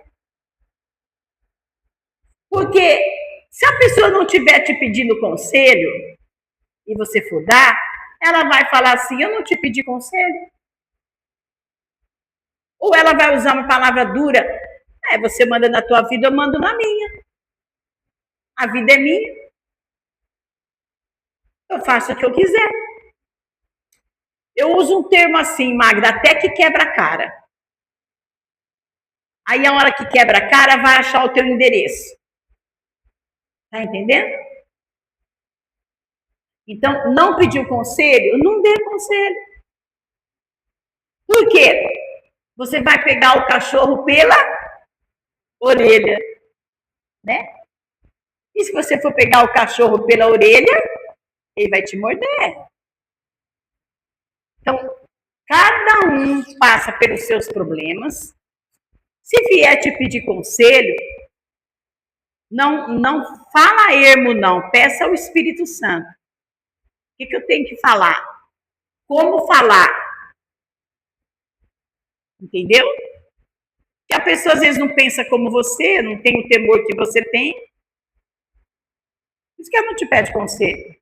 Porque se a pessoa não estiver te pedindo conselho e você for dar, ela vai falar assim, eu não te pedi conselho. Ou ela vai usar uma palavra dura, você manda na tua vida, eu mando na minha. A vida é minha. Eu faço o que eu quiser. Eu uso um termo assim, Magda, até que quebra a cara. Aí a hora que quebra a cara, vai achar o teu endereço. Tá entendendo? Então, não pediu conselho? Não dê conselho. Por quê? Você vai pegar o cachorro pela orelha, né? E se você for pegar o cachorro pela orelha, ele vai te morder. Então, cada um passa pelos seus problemas. Se vier te pedir conselho, não fala ermo, não. Peça ao Espírito Santo. O que eu tenho que falar? Como falar? Entendeu? Que a pessoa às vezes não pensa como você, não tem o temor que você tem. Por isso que ela não te pede conselho.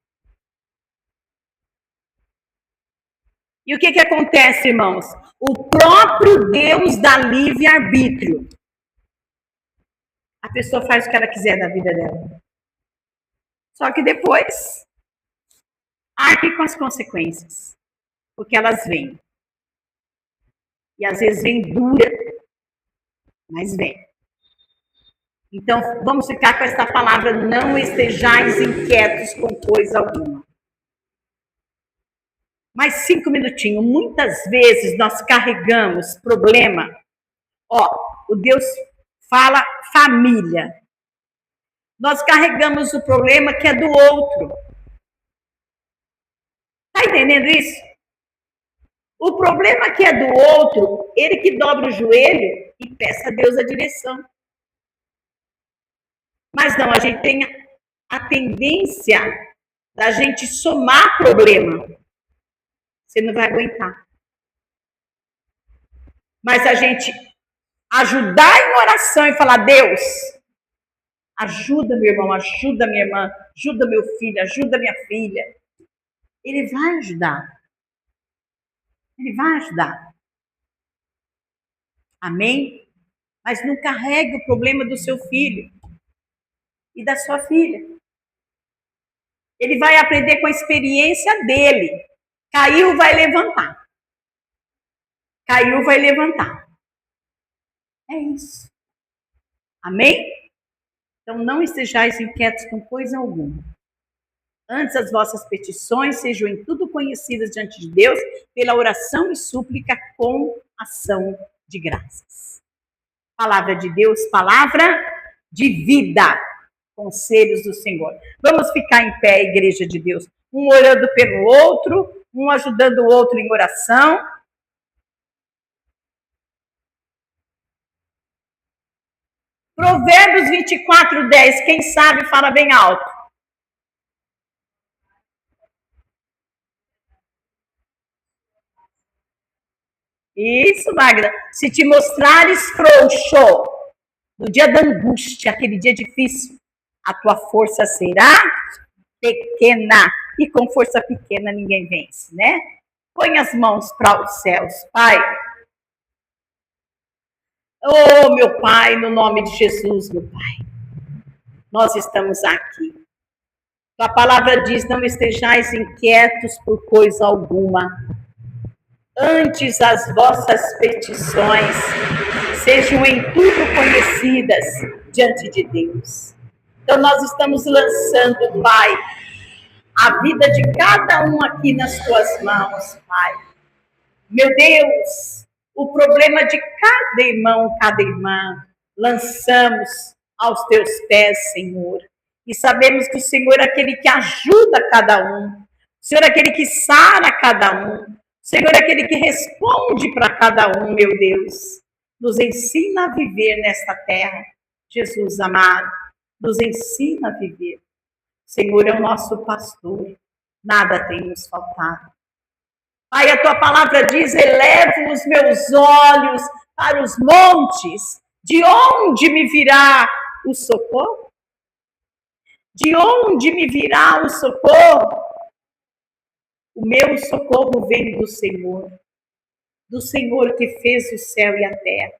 E o que acontece, irmãos? O próprio Deus dá livre-arbítrio. A pessoa faz o que ela quiser da vida dela. Só que depois, arque com as consequências. Porque elas vêm. E às vezes vem dura, mas vem. Então, vamos ficar com essa palavra, não estejais inquietos com coisa alguma. Mais 5 minutinhos. Muitas vezes nós carregamos problema. O Deus fala família. Nós carregamos o problema que é do outro. Está entendendo isso? O problema que é do outro, ele que dobra o joelho e peça a Deus a direção. Mas não, a gente tem a tendência da gente somar problema. Você não vai aguentar. Mas a gente ajudar em oração e falar, Deus, ajuda meu irmão, ajuda minha irmã, ajuda meu filho, ajuda minha filha. Ele vai ajudar. Ele vai ajudar. Amém? Mas não carregue o problema do seu filho e da sua filha. Ele vai aprender com a experiência dele. Caiu, vai levantar. Caiu, vai levantar. É isso. Amém? Então, não estejais inquietos com coisa alguma. Antes, as vossas petições sejam em tudo conhecidas diante de Deus, pela oração e súplica com ação de graças. Palavra de Deus, palavra de vida. Conselhos do Senhor. Vamos ficar em pé, igreja de Deus. Um orando pelo outro, um ajudando o outro em oração. Provérbios 24:10. Quem sabe, fala bem alto. Isso, Magda. Se te mostrares frouxo no dia da angústia, aquele dia difícil, a tua força será pequena. E com força pequena ninguém vence, né? Põe as mãos para os céus, Pai. Oh, meu Pai, no nome de Jesus, meu Pai. Nós estamos aqui. A palavra diz, não estejais inquietos por coisa alguma. Antes as vossas petições sejam em tudo conhecidas diante de Deus. Então nós estamos lançando, Pai, a vida de cada um aqui nas tuas mãos, Pai. Meu Deus, o problema de cada irmão, cada irmã, lançamos aos teus pés, Senhor. E sabemos que o Senhor é aquele que ajuda cada um. O Senhor é aquele que sara cada um. O Senhor é aquele que responde para cada um, meu Deus. Nos ensina a viver nesta terra. Jesus amado, nos ensina a viver. O Senhor é o nosso pastor, nada tem nos faltado. Pai, a tua palavra diz: elevo os meus olhos para os montes, de onde me virá o socorro? De onde me virá o socorro? O meu socorro vem do Senhor que fez o céu e a terra.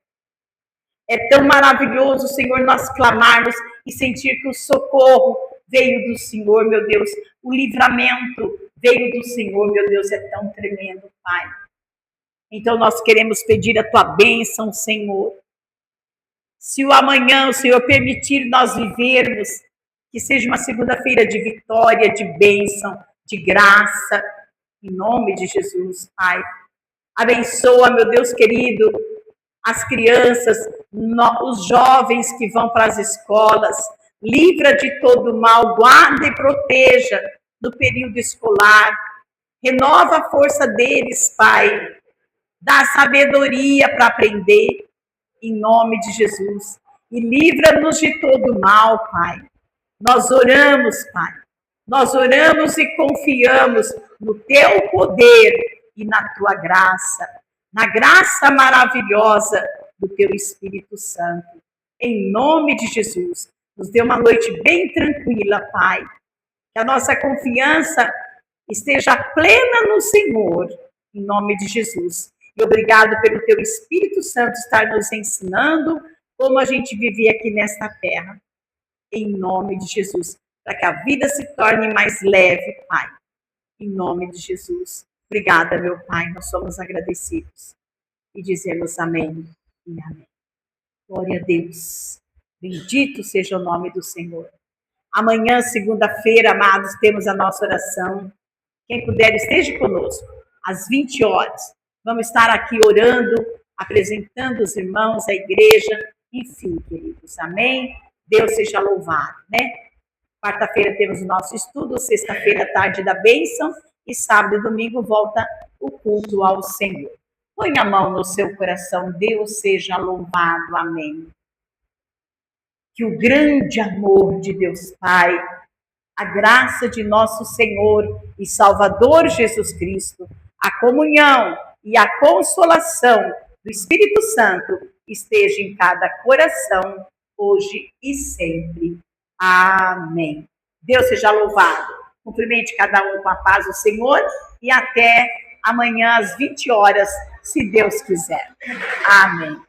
É tão maravilhoso, Senhor, nós clamarmos e sentir que o socorro veio do Senhor, meu Deus. O livramento veio do Senhor, meu Deus, é tão tremendo, Pai. Então nós queremos pedir a tua bênção, Senhor. Se o amanhã o Senhor permitir nós vivermos, que seja uma segunda-feira de vitória, de bênção, de graça, em nome de Jesus, Pai. Abençoa, meu Deus querido, as crianças, os jovens que vão para as escolas. Livra de todo mal, guarda e proteja no período escolar. Renova a força deles, Pai. Dá sabedoria para aprender, em nome de Jesus. E livra-nos de todo mal, Pai. Nós oramos, Pai. Nós oramos e confiamos no teu poder e na tua graça, na graça maravilhosa do teu Espírito Santo. Em nome de Jesus, nos dê uma noite bem tranquila, Pai. Que a nossa confiança esteja plena no Senhor, em nome de Jesus. E obrigado pelo teu Espírito Santo estar nos ensinando como a gente vive aqui nesta terra. Em nome de Jesus, para que a vida se torne mais leve, Pai. Em nome de Jesus. Obrigada, meu Pai, nós somos agradecidos. E dizemos amém e amém. Glória a Deus. Bendito seja o nome do Senhor. Amanhã, segunda-feira, amados, temos a nossa oração. Quem puder, esteja conosco. Às 20 horas. Vamos estar aqui orando, apresentando os irmãos, a igreja. Enfim, queridos. Amém? Deus seja louvado, né? Quarta-feira temos o nosso estudo, sexta-feira, tarde da bênção, e sábado e domingo volta o culto ao Senhor. Põe a mão no seu coração, Deus seja louvado, amém. Que o grande amor de Deus Pai, a graça de nosso Senhor e Salvador Jesus Cristo, a comunhão e a consolação do Espírito Santo esteja em cada coração, hoje e sempre. Amém. Deus seja louvado. Cumprimente cada um com a paz do Senhor e até amanhã às 20 horas, se Deus quiser. Amém.